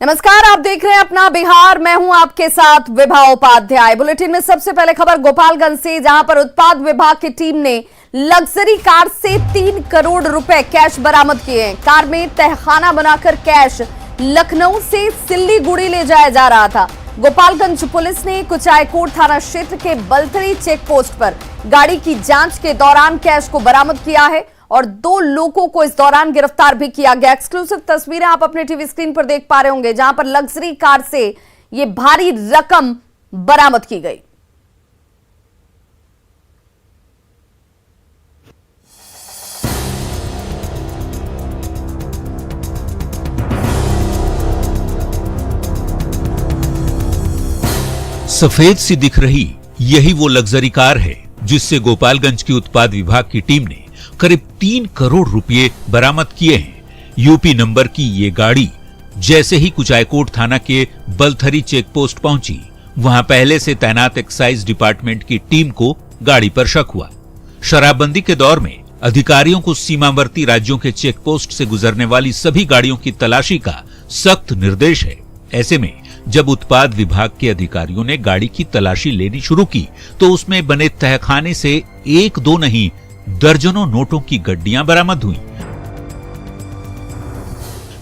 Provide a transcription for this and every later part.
नमस्कार, आप देख रहे हैं अपना बिहार। मैं हूं आपके साथ विभा उपाध्याय। बुलेटिन में सबसे पहले खबर गोपालगंज से, जहां पर उत्पाद विभाग की टीम ने लग्जरी कार से 3 करोड़ रुपए कैश बरामद किए हैं। कार में तहखाना बनाकर कैश लखनऊ से सिल्लीगुड़ी ले जाया जा रहा था। गोपालगंज पुलिस ने कुचायकोट थाना क्षेत्र के बलथरी चेक पोस्ट पर गाड़ी की जांच के दौरान कैश को बरामद किया है और 2 लोगों को इस दौरान गिरफ्तार भी किया गया। एक्सक्लूसिव तस्वीरें आप अपने टीवी स्क्रीन पर देख पा रहे होंगे, जहां पर लग्जरी कार से ये भारी रकम बरामद की गई। सफेद सी दिख रही यही वो लग्जरी कार है जिससे गोपालगंज की उत्पाद विभाग की टीम ने करीब 3 करोड़ रुपए बरामद किए हैं। यूपी नंबर की ये गाड़ी जैसे ही कुचायकोट थाना के बलथरी चेक पोस्ट पहुंची, वहां पहले से तैनात एक्साइज डिपार्टमेंट की टीम को गाड़ी पर शक हुआ। शराबबंदी के दौर में अधिकारियों को सीमावर्ती राज्यों के चेक पोस्ट से गुजरने वाली सभी गाड़ियों की तलाशी का सख्त निर्देश है। ऐसे में जब उत्पाद विभाग के अधिकारियों ने गाड़ी की तलाशी लेनी शुरू की तो उसमें बने तहखाने से 1-2 नहीं दर्जनों नोटों की गड्डियां बरामद हुई।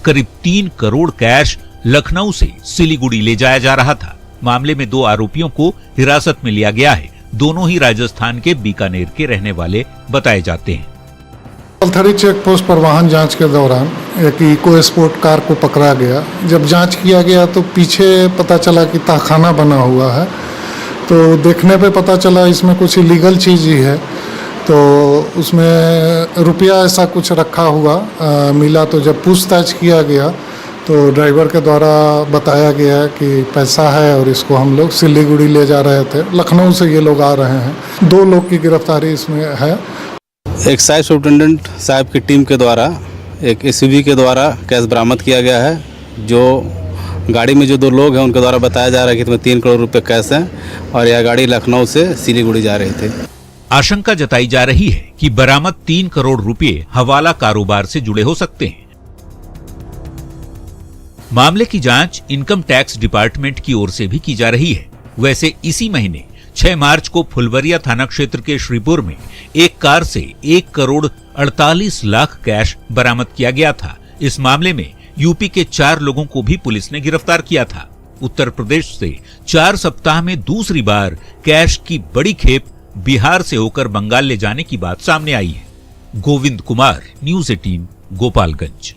करीब 3 करोड़ कैश लखनऊ से सिलीगुड़ी ले जाया जा रहा था। मामले में 2 आरोपियों को हिरासत में लिया गया है। दोनों ही राजस्थान के बीकानेर के रहने वाले बताए जाते हैं। बलथरी चेक पोस्ट पर वाहन जांच के दौरान एक इको स्पोर्ट कार को पकड़ा गया। जब जांच किया गया तो पीछे पता चला कि तहखाना बना हुआ है, तो देखने पे पता चला इसमें कुछ इलीगल चीज़ ही है। तो उसमें रुपया ऐसा कुछ रखा हुआ मिला। तो जब पूछताछ किया गया तो ड्राइवर के द्वारा बताया गया कि पैसा है और इसको हम लोग सिल्लीगुड़ी ले जा रहे थे। लखनऊ से ये लोग आ रहे हैं। 2 लोग की गिरफ्तारी इसमें है। एक्साइज सुपरिटेंडेंट साहब की टीम के द्वारा एक एसयूवी के द्वारा कैश बरामद किया गया है। जो गाड़ी में जो 2 लोग हैं उनके द्वारा बताया जा रहा है कि इसमें 3 करोड़ रुपए कैश हैं और यह गाड़ी लखनऊ से सिलीगुड़ी जा रही थी। आशंका जताई जा रही है कि बरामद 3 करोड़ रुपए हवाला कारोबार से जुड़े हो सकते हैं। मामले की जांच इनकम टैक्स डिपार्टमेंट की ओर से भी की जा रही है। वैसे इसी महीने 6 मार्च को फुलवरिया थाना क्षेत्र के श्रीपुर में एक कार से 1 करोड़ 48 लाख कैश बरामद किया गया था। इस मामले में यूपी के 4 लोगों को भी पुलिस ने गिरफ्तार किया था। उत्तर प्रदेश से 4 सप्ताह में दूसरी बार कैश की बड़ी खेप बिहार से होकर बंगाल ले जाने की बात सामने आई है। गोविंद कुमार, न्यूज़ 18, गोपालगंज।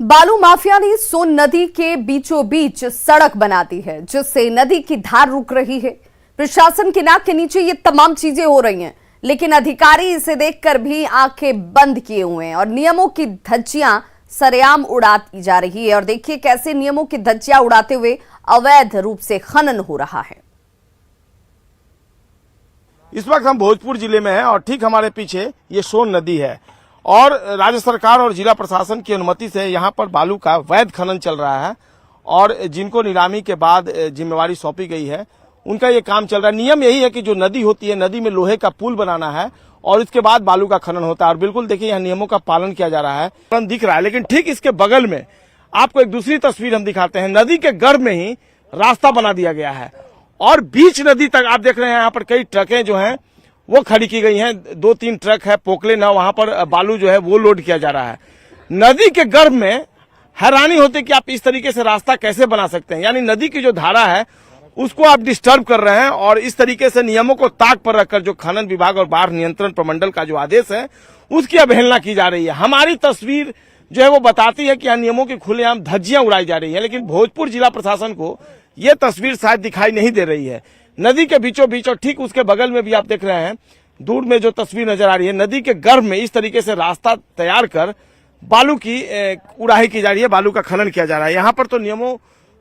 बालू माफिया ने सोन नदी के बीचों बीच सड़क बना दी है, जिससे नदी की धार रुक रही है। प्रशासन की नाक के नीचे ये तमाम चीजें हो रही हैं, लेकिन अधिकारी इसे देखकर भी आंखें बंद किए हुए हैं और नियमों की धज्जियां सरेआम उड़ाती जा रही है। और देखिए कैसे नियमों की धज्जियां उड़ाते हुए अवैध रूप से खनन हो रहा है। इस वक्त हम भोजपुर जिले में हैं और ठीक हमारे पीछे ये सोन नदी है और राज्य सरकार और जिला प्रशासन की अनुमति से यहाँ पर बालू का वैध खनन चल रहा है और जिनको नीलामी के बाद जिम्मेवारी सौंपी गई है उनका ये काम चल रहा है। नियम यही है कि जो नदी होती है, नदी में लोहे का पुल बनाना है और इसके बाद बालू का खनन होता है। और बिल्कुल देखिए यहाँ नियमों का पालन किया जा रहा है, दिख रहा है। लेकिन ठीक इसके बगल में आपको एक दूसरी तस्वीर हम दिखाते हैं। नदी के गर्भ में ही रास्ता बना दिया गया है और बीच नदी तक आप देख रहे हैं यहाँ पर कई ट्रकें जो हैं वो खड़ी की गई हैं। 2-3 ट्रक है, पोकले ना, वहां पर बालू जो है वो लोड किया जा रहा है। नदी के गर्भ में हैरानी होती है कि आप इस तरीके से रास्ता कैसे बना सकते हैं। यानी नदी की जो धारा है उसको आप डिस्टर्ब कर रहे हैं और इस तरीके से नियमों को ताक पर रखकर जो खनन विभाग और बाढ़ नियंत्रण प्रमंडल का जो आदेश है उसकी अवहेलना की जा रही है। हमारी तस्वीर जो है वो बताती है कि यहाँ नियमों की खुलेआम धज्जियां उड़ाई जा रही है, लेकिन भोजपुर जिला प्रशासन को ये तस्वीर शायद दिखाई नहीं दे रही है। नदी के बीचों बीच और ठीक उसके बगल में भी आप देख रहे हैं, दूर में जो तस्वीर नजर आ रही है, नदी के गर्भ में इस तरीके से रास्ता तैयार कर बालू की उड़ाही की जा रही है, बालू का खनन किया जा रहा है। यहाँ पर तो नियमों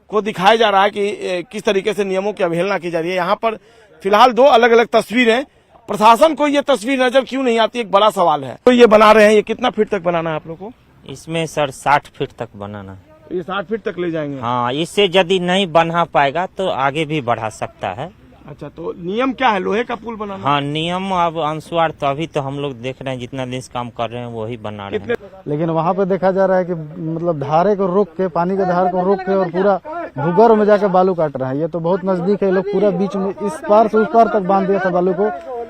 को दिखाया जा रहा है कि किस तरीके से नियमों की अवहेलना की जा रही है। यहाँ पर फिलहाल 2 अलग अलग तस्वीरें, प्रशासन को ये तस्वीर नजर क्यों नहीं आती, एक बड़ा सवाल है। तो ये बना रहे हैं, ये कितना फीट तक बनाना है आप लोग को? इसमें सर 60 फीट तक बनाना है। ये 60 फीट तक ले जाएंगे? हाँ, इससे यदि नहीं बना पाएगा तो आगे भी बढ़ा सकता है। अच्छा, तो नियम क्या है लोहे का पुल बनाना? हाँ, नियम अब अनुसार तो अभी तो हम लोग देख रहे हैं जितना दिन से काम कर रहे हैं वही बना रहे हैं। लेकिन वहाँ पे देखा जा रहा है कि मतलब धारे को रोक के, पानी के धार को रोक के और पूरा भूगर्भ में जाकर बालू काट रहे हैं। ये तो बहुत नजदीक है, लोग पूरा बीच में इस पार से उस पार तक बांध दिया था बालू को,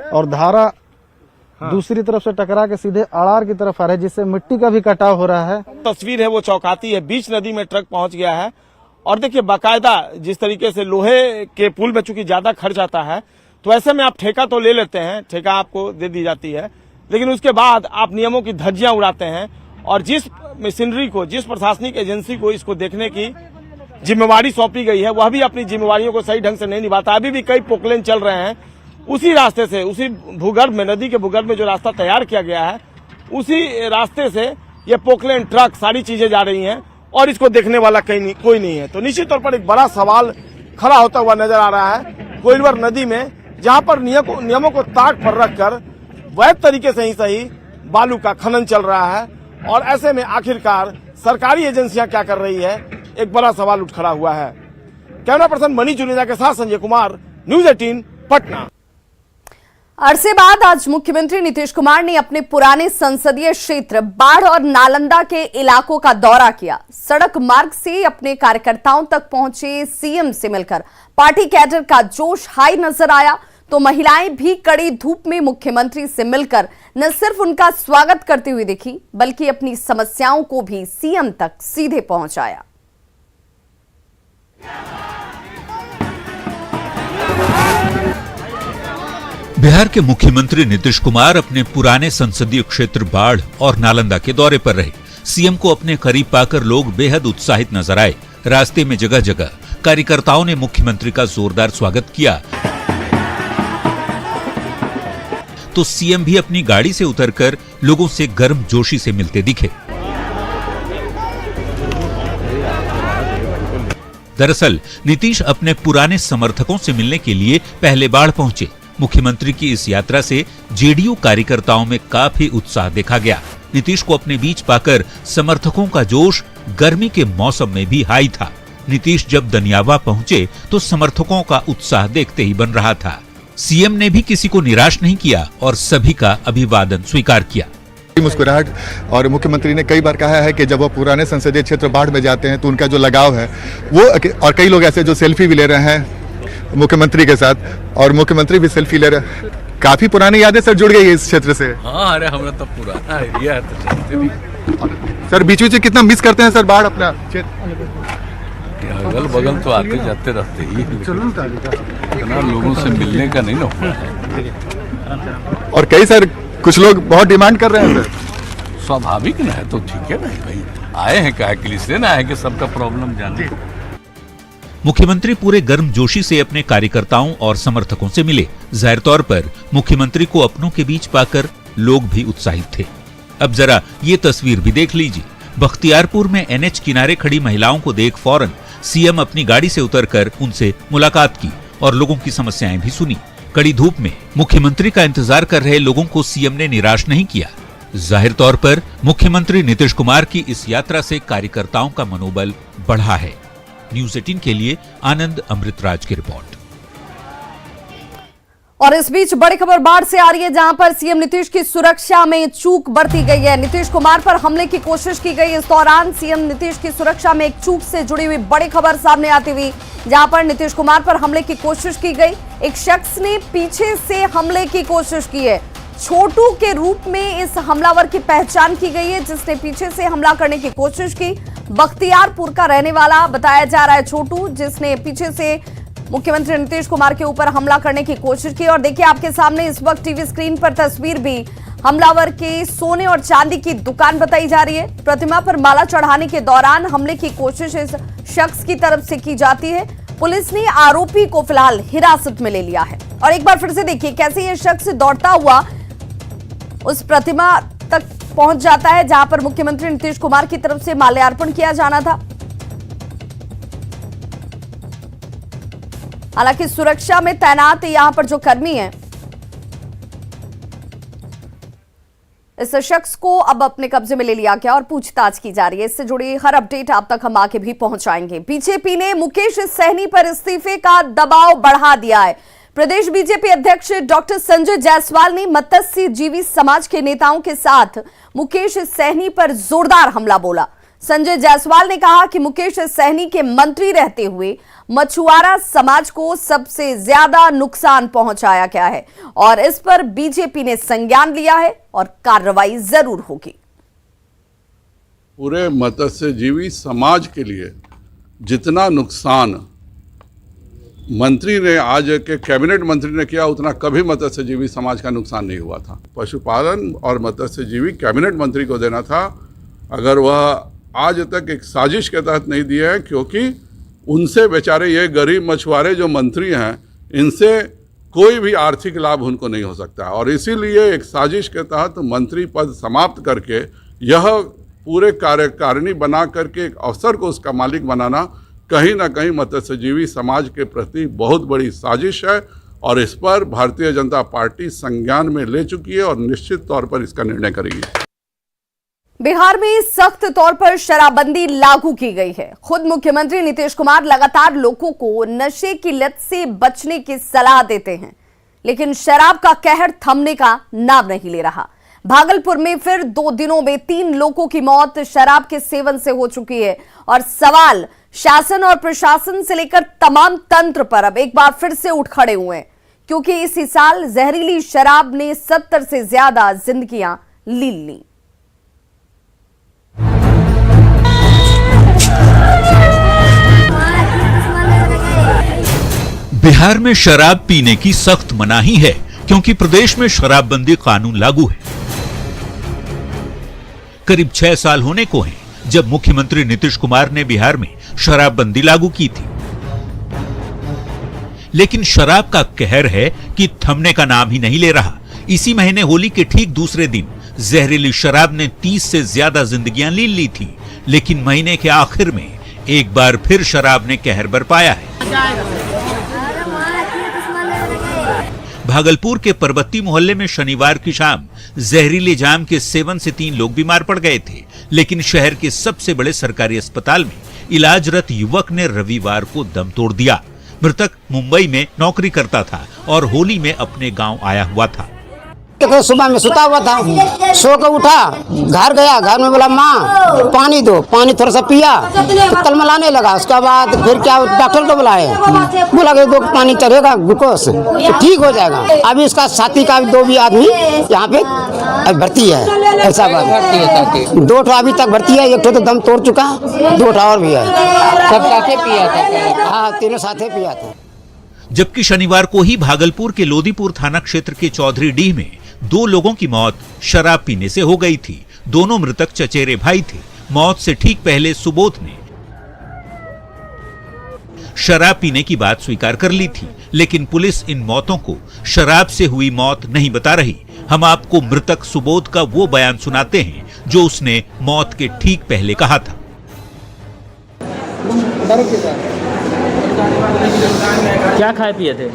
और धारा दूसरी तरफ से टकरा के सीधे अड़ार की तरफ आ रहा है, जिससे मिट्टी का भी कटाव हो रहा है। तस्वीर है वो चौंकाती है। बीच नदी में ट्रक पहुंच गया है और देखिए बाकायदा जिस तरीके से लोहे के पुल में चूंकि ज्यादा खर्च आता है तो ऐसे में आप ठेका तो ले लेते हैं, ठेका आपको दे दी जाती है, लेकिन उसके बाद आप नियमों की धज्जियां उड़ाते हैं और जिस मशीनरी को, जिस प्रशासनिक एजेंसी को इसको देखने की जिम्मेवारी सौंपी गई है वह भी अपनी जिम्मेवारियों को सही ढंग से नहीं निभाता। अभी भी कई पोकलेन चल रहे हैं उसी रास्ते से, उसी भूगर्भ में, नदी के भूगर्भ में जो रास्ता तैयार किया गया है उसी रास्ते से ये पोकलेन, ट्रक, सारी चीजें जा रही हैं और इसको देखने वाला कोई नहीं है। तो निश्चित तौर पर एक बड़ा सवाल खड़ा होता हुआ नजर आ रहा है कोइलवर नदी में, जहां पर नियमों को ताक पर रखकर वैध तरीके से ही सही बालू का खनन चल रहा है। और ऐसे में आखिरकार सरकारी एजेंसियां क्या कर रही है, एक बड़ा सवाल उठ खड़ा हुआ है। कैमरा पर्सन मनीष जुनेजा के साथ संजय कुमार, न्यूज 18 पटना। अरसे बाद आज मुख्यमंत्री नीतीश कुमार ने अपने पुराने संसदीय क्षेत्र बाढ़ और नालंदा के इलाकों का दौरा किया। सड़क मार्ग से अपने कार्यकर्ताओं तक पहुंचे सीएम से मिलकर पार्टी कैडर का जोश हाई नजर आया, तो महिलाएं भी कड़ी धूप में मुख्यमंत्री से मिलकर न सिर्फ उनका स्वागत करती हुई दिखी बल्कि अपनी समस्याओं को भी सीएम तक सीधे पहुंचाया। बिहार के मुख्यमंत्री नीतीश कुमार अपने पुराने संसदीय क्षेत्र बाढ़ और नालंदा के दौरे पर रहे। सीएम को अपने करीब पाकर लोग बेहद उत्साहित नजर आए। रास्ते में जगह जगह कार्यकर्ताओं ने मुख्यमंत्री का जोरदार स्वागत किया, तो सीएम भी अपनी गाड़ी से उतरकर लोगों से गर्मजोशी से मिलते दिखे। दरअसल नीतीश अपने पुराने समर्थकों से मिलने के लिए पहले बाढ़ पहुंचे। मुख्यमंत्री की इस यात्रा से जेडीयू कार्यकर्ताओं में काफी उत्साह देखा गया। नीतीश को अपने बीच पाकर समर्थकों का जोश गर्मी के मौसम में भी हाई था। नीतीश जब दनियावा पहुंचे तो समर्थकों का उत्साह देखते ही बन रहा था। सीएम ने भी किसी को निराश नहीं किया और सभी का अभिवादन स्वीकार किया। मुस्कुराहट, और मुख्यमंत्री ने कई बार कहा है कि जब वो पुराने संसदीय क्षेत्र बाढ़ में जाते हैं तो उनका जो लगाव है वो, और कई लोग ऐसे जो सेल्फी भी ले रहे हैं मुख्यमंत्री के साथ, और मुख्यमंत्री भी सेल्फी ले रहे हैं। काफी पुरानी यादें सर जुड़ गई है इस क्षेत्र से। हाँ, अरे हमारा तो पुराना एरिया है तो जानते भी। सर बीच बीच कितना मिस करते हैं सर बाढ़ अपना अगल बगल तो आते जाते रहते ही, इतना लोगों से मिलने का नहीं ना हुआ है। और कई सर कुछ लोग बहुत डिमांड कर रहे हैं सर। स्वाभाविक ना है तो ठीक है भाई, आए हैं काहे के लिए, इसलिए ना है कि सबका प्रॉब्लम जाने। मुख्यमंत्री पूरे गर्मजोशी से अपने कार्यकर्ताओं और समर्थकों से मिले। जाहिर तौर पर मुख्यमंत्री को अपनों के बीच पाकर लोग भी उत्साहित थे। अब जरा ये तस्वीर भी देख लीजिए। बख्तियारपुर में एनएच किनारे खड़ी महिलाओं को देख फौरन सीएम अपनी गाड़ी से उतरकर उनसे मुलाकात की और लोगों की समस्याएं भी सुनी। कड़ी धूप में मुख्यमंत्री का इंतजार कर रहे लोगों को सीएम ने निराश नहीं किया। जाहिर तौर पर मुख्यमंत्री नीतीश कुमार की इस यात्रा से कार्यकर्ताओं का मनोबल बढ़ा है। न्यूज 18 के लिए आनंद अमृतराज की रिपोर्ट। और इस बीच बड़ी खबर बाढ़ से आ रही है, जहां पर सीएम नीतीश की सुरक्षा में चूक बरती गई है। नीतीश कुमार पर हमले की कोशिश की गई। इस दौरान सीएम नीतीश की सुरक्षा में एक चूक से जुड़ी हुई बड़ी खबर सामने आती हुई, जहां पर नीतीश कुमार पर हमले की कोशिश की गई। एक शख्स ने पीछे से हमले की कोशिश की है। छोटू के रूप में इस हमलावर की पहचान की गई है, जिसने पीछे से हमला करने की कोशिश की। बख्तियारपुर का रहने वाला बताया जा रहा है छोटू, जिसने पीछे से मुख्यमंत्री नीतीश कुमार के ऊपर हमला करने की कोशिश की। और देखिए आपके सामने इस वक्त टीवी स्क्रीन पर तस्वीर भी हमलावर के सोने और चांदी की दुकान बताई जा रही है। प्रतिमा पर माला चढ़ाने के दौरान हमले की कोशिश इस शख्स की तरफ से की जाती है। पुलिस ने आरोपी को फिलहाल हिरासत में ले लिया है। और एक बार फिर से देखिए कैसे ये शख्स दौड़ता हुआ उस प्रतिमा तक पहुंच जाता है, जहां पर मुख्यमंत्री नीतीश कुमार की तरफ से माल्यार्पण किया जाना था। हालांकि सुरक्षा में तैनात यहां पर जो कर्मी हैं, इस शख्स को अब अपने कब्जे में ले लिया गया और पूछताछ की जा रही है। इससे जुड़ी हर अपडेट आप तक हम आगे भी पहुंचाएंगे। बीजेपी ने मुकेश सहनी पर इस्तीफे का दबाव बढ़ा दिया है। प्रदेश बीजेपी अध्यक्ष डॉक्टर संजय जायसवाल ने मत्स्यजीवी समाज के नेताओं के साथ मुकेश सहनी पर जोरदार हमला बोला। संजय जायसवाल ने कहा कि मुकेश सहनी के मंत्री रहते हुए मछुआरा समाज को सबसे ज्यादा नुकसान पहुंचाया गया है और इस पर बीजेपी ने संज्ञान लिया है और कार्रवाई जरूर होगी। पूरे मत्स्यजीवी समाज के लिए जितना नुकसान मंत्री ने आज के कैबिनेट मंत्री ने किया उतना कभी मत्स्यजीवी समाज का नुकसान नहीं हुआ था। पशुपालन और मत्स्यजीवी कैबिनेट मंत्री को देना था, अगर वह आज तक एक साजिश के तहत नहीं दिए हैं, क्योंकि उनसे बेचारे ये गरीब मछुआरे जो मंत्री हैं इनसे कोई भी आर्थिक लाभ उनको नहीं हो सकता और इसीलिए एक साजिश के तहत मंत्री पद समाप्त करके यह पूरे कार्यकारिणी बना करके एक अफसर को उसका मालिक बनाना कहीं ना कहीं मत्स्यजीवी समाज के प्रति बहुत बड़ी साजिश है और इस पर भारतीय जनता पार्टी संज्ञान में ले चुकी है और निश्चित तौर पर इसका निर्णय करेगी। बिहार में सख्त तौर पर शराबबंदी लागू की गई है। खुद मुख्यमंत्री नीतीश कुमार लगातार लोगों को नशे की लत से बचने की सलाह देते हैं, लेकिन शराब का कहर थमने का नाम नहीं ले रहा। भागलपुर में फिर 2 दिनों में 3 लोगों की मौत शराब के सेवन से हो चुकी है और सवाल शासन और प्रशासन से लेकर तमाम तंत्र पर अब एक बार फिर से उठ खड़े हुए हैं, क्योंकि इसी साल जहरीली शराब ने 70 से ज्यादा जिंदगियां ली ली। बिहार में शराब पीने की सख्त मनाही है, क्योंकि प्रदेश में शराबबंदी कानून लागू है। करीब 6 साल होने को हैं जब मुख्यमंत्री नीतीश कुमार ने बिहार में शराबबंदी लागू की थी, लेकिन शराब का कहर है कि थमने का नाम ही नहीं ले रहा। इसी महीने होली के ठीक दूसरे दिन जहरीली शराब ने 30 से ज्यादा जिंदगियां ले ली थी, लेकिन महीने के आखिर में एक बार फिर शराब ने कहर बरपाया है। भागलपुर के परबत्ती मोहल्ले में शनिवार की शाम जहरीले जाम के सेवन से 3 लोग बीमार पड़ गए थे, लेकिन शहर के सबसे बड़े सरकारी अस्पताल में इलाजरत युवक ने रविवार को दम तोड़ दिया। मृतक मुंबई में नौकरी करता था और होली में अपने गांव आया हुआ था। तो सुबह में सुता हुआ था, सो कर उठा, घर गया, घर में बोला माँ पानी दो, पानी थोड़ा सा पिया तो तलमलाने लगा। उसके बाद फिर क्या डॉक्टर को बुलाए, बोला कि 2 पानी चढ़ेगा ग्लूकोज तो ठीक हो जाएगा। अभी उसका साथी का 2 भी आदमी यहाँ पे भर्ती है। ऐसा बात 2 अभी तक भर्ती है, 1 तो दम तोड़ चुका, 2 और भी है। सब साथे पिया था? हाँ, तीनों साथे पिया था। जबकि शनिवार को ही भागलपुर के लोदीपुर थाना क्षेत्र के चौधरीडीह में 2 लोगों की मौत शराब पीने से हो गई थी। दोनों मृतक चचेरे भाई थे। मौत से ठीक पहले सुबोध ने शराब पीने की बात स्वीकार कर ली थी, लेकिन पुलिस इन मौतों को शराब से हुई मौत नहीं बता रही। हम आपको मृतक सुबोध का वो बयान सुनाते हैं जो उसने मौत के ठीक पहले कहा था। क्या खाए पिए थे?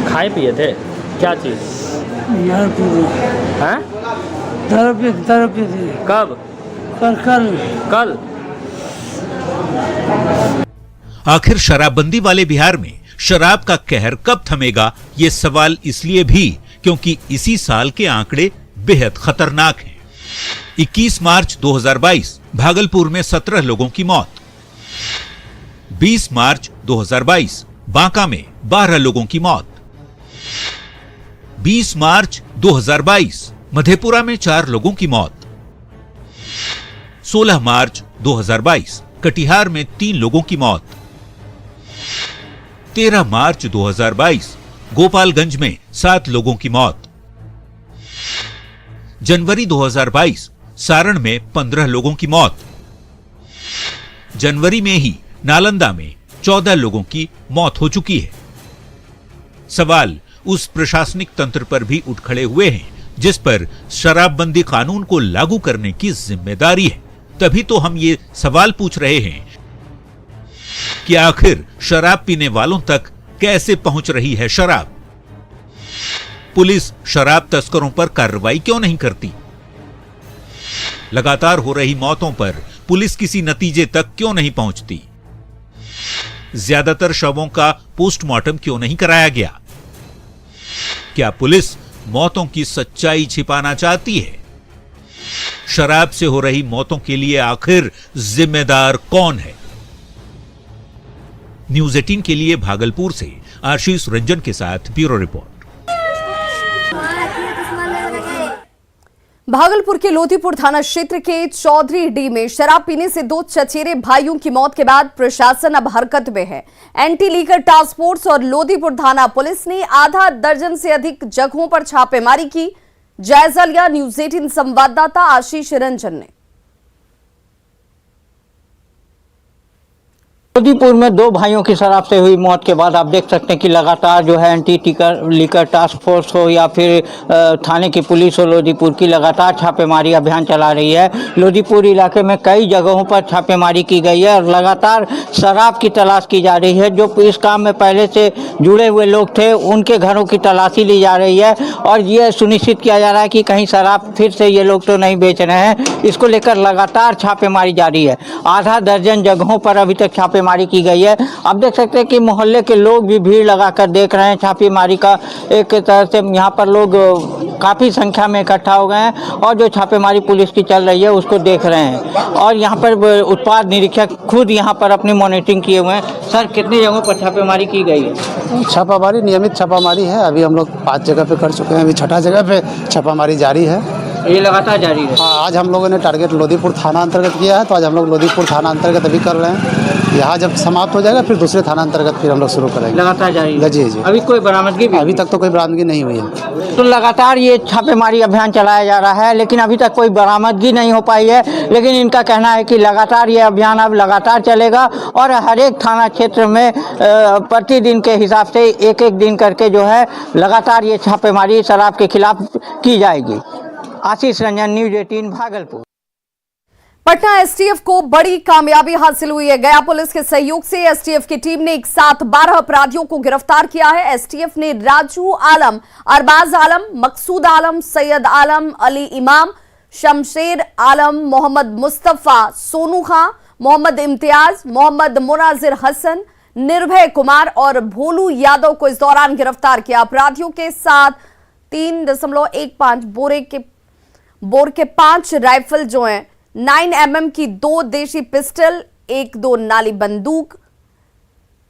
खाए पिए थे? क्या चीज? दारू पी थी। कब? कल। आखिर शराबबंदी वाले बिहार में शराब का कहर कब थमेगा, ये सवाल इसलिए भी क्योंकि इसी साल के आंकड़े बेहद खतरनाक हैं। 21 मार्च 2022 भागलपुर में 17 लोगों की मौत। 20 मार्च 2022 बांका में 12 लोगों की मौत। 20 मार्च 2022 मधेपुरा में 4 लोगों की मौत। 16 मार्च 2022 कटिहार में 3 लोगों की मौत। 13 मार्च 2022 गोपालगंज में 7 लोगों की मौत। जनवरी 2022 सारण में 15 लोगों की मौत। जनवरी में ही नालंदा में 14 लोगों की मौत हो चुकी है। सवाल उस प्रशासनिक तंत्र पर भी उठ खड़े हुए हैं जिस पर शराबबंदी कानून को लागू करने की जिम्मेदारी है। तभी तो हम ये सवाल पूछ रहे हैं कि आखिर शराब पीने वालों तक कैसे पहुंच रही है शराब? पुलिस शराब तस्करों पर कार्रवाई क्यों नहीं करती? लगातार हो रही मौतों पर पुलिस किसी नतीजे तक क्यों नहीं पहुंचती? ज्यादातर शवों का पोस्टमार्टम क्यों नहीं कराया गया? क्या पुलिस मौतों की सच्चाई छिपाना चाहती है? शराब से हो रही मौतों के लिए आखिर जिम्मेदार कौन है? न्यूज़ 18 के लिए भागलपुर से आशीष रंजन के साथ ब्यूरो रिपोर्ट। भागलपुर के लोधीपुर थाना क्षेत्र के चौधरीडीह में शराब पीने से 2 चचेरे भाइयों की मौत के बाद प्रशासन अब हरकत में है। एंटी लीकर टास्क फोर्स और लोधीपुर थाना पुलिस ने आधा दर्जन से अधिक जगहों पर छापेमारी की। जायजा लिया न्यूज़ 18 संवाददाता आशीष रंजन ने। लोधीपुर में 2 भाइयों की शराब से हुई मौत के बाद आप देख सकते हैं कि लगातार जो है एंटी लीकर टास्क फोर्स हो या फिर थाने की पुलिस हो, लोधीपुर की लगातार छापेमारी अभियान चला रही है। लोधीपुर इलाके में कई जगहों पर छापेमारी की गई है और लगातार शराब की तलाश की जा रही है। जो इस काम में पहले से जुड़े हुए लोग थे उनके घरों की तलाशी ली जा रही है और ये सुनिश्चित किया जा रहा है कि कहीं शराब फिर से ये लोग तो नहीं बेच रहे हैं। इसको लेकर लगातार छापेमारी जारी है। आधा दर्जन जगहों पर अभी तक छापेमारी की गई है। आप देख सकते हैं कि मोहल्ले के लोग भी भीड़ लगाकर देख रहे हैं छापेमारी का। एक तरह से यहाँ पर लोग काफ़ी संख्या में इकट्ठा हो गए हैं और जो छापेमारी पुलिस की चल रही है उसको देख रहे हैं और यहाँ पर उत्पाद निरीक्षक खुद यहाँ पर अपनी मॉनिटरिंग किए हुए हैं। सर, कितनी जगहों पर छापेमारी की गई है? छापामारी नियमित छापामारी है। अभी हम लोग 5 जगह पे कर चुके हैं, अभी 6ठा जगह पे छापामारी जारी है। ये लगातार जारी है। हाँ, आज हम लोगों ने टारगेट लोधीपुर थाना अंतर्गत किया है, तो आज हम लोग लोधीपुर थाना अंतर्गत अभी कर रहे हैं। यहाँ जब समाप्त हो जाएगा फिर दूसरे थाना अंतर्गत फिर हम लोग शुरू करेंगे। लगातार जारी है। जी जी। अभी कोई बरामदगी भी? अभी तक तो कोई बरामदगी नहीं हुई है। तो लगातार ये छापेमारी अभियान चलाया जा रहा है लेकिन अभी तक कोई बरामदगी नहीं हो पाई है। लेकिन इनका कहना है कि लगातार ये अभियान अब लगातार चलेगा और हर एक थाना क्षेत्र में प्रतिदिन के हिसाब से एक दिन करके जो है लगातार ये छापेमारी शराब के खिलाफ की जाएगी। आशीष रंजन, न्यूज़ 18 भागलपुर। पटना एसटीएफ को बड़ी कामयाबी हासिल हुई है। गया पुलिस के सहयोग से एसटीएफ की टीम ने एक साथ 12 अपराधियों को गिरफ्तार किया है। एसटीएफ ने राजू आलम, अरबाज आलम, मकसूद आलम, सैयद आलम, अली इमाम, शमशेर आलम, मोहम्मद मुस्तफा, सोनू खां, मोहम्मद इम्तियाज, मोहम्मद मुनाजिर हसन, निर्भय कुमार और भोलू यादव को इस दौरान गिरफ्तार किया। अपराधियों के साथ 3.15 बोर के 5 राइफल जो हैं, 9mm की 2 देशी पिस्टल, 1-2 नाली बंदूक,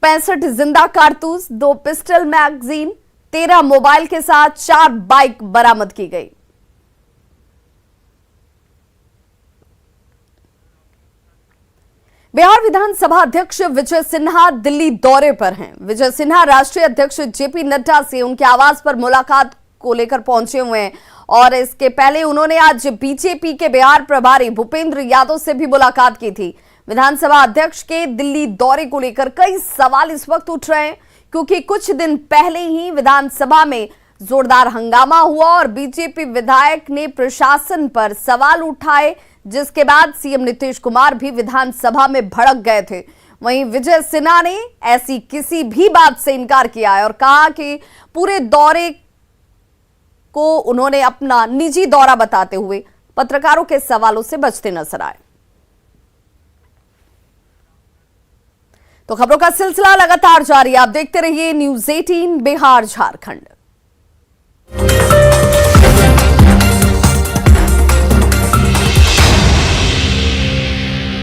65 जिंदा कारतूस, 2 पिस्टल मैगजीन, 13 मोबाइल के साथ 4 बाइक बरामद की गई। बिहार विधानसभा अध्यक्ष विजय सिन्हा दिल्ली दौरे पर हैं। विजय सिन्हा राष्ट्रीय अध्यक्ष जेपी नड्डा से उनके आवास पर मुलाकात को लेकर पहुंचे हुए हैं और इसके पहले उन्होंने आज बीजेपी के बिहार प्रभारी भूपेंद्र यादव से भी मुलाकात की थी। विधानसभा अध्यक्ष के दिल्ली दौरे को लेकर कई सवाल इस वक्त उठ रहे हैं क्योंकि कुछ दिन पहले ही विधानसभा में जोरदार हंगामा हुआ और बीजेपी विधायक ने प्रशासन पर सवाल उठाए, जिसके बाद सीएम नीतीश कुमार भी विधानसभा में भड़क गए थे। वहीं विजय सिन्हा ने ऐसी किसी भी बात से इनकार किया है और कहा कि पूरे दौरे को उन्होंने अपना निजी दौरा बताते हुए पत्रकारों के सवालों से बचते नजर आए। तो खबरों का सिलसिला लगातार जारी, आप देखते रहिए न्यूज़ 18 बिहार झारखंड।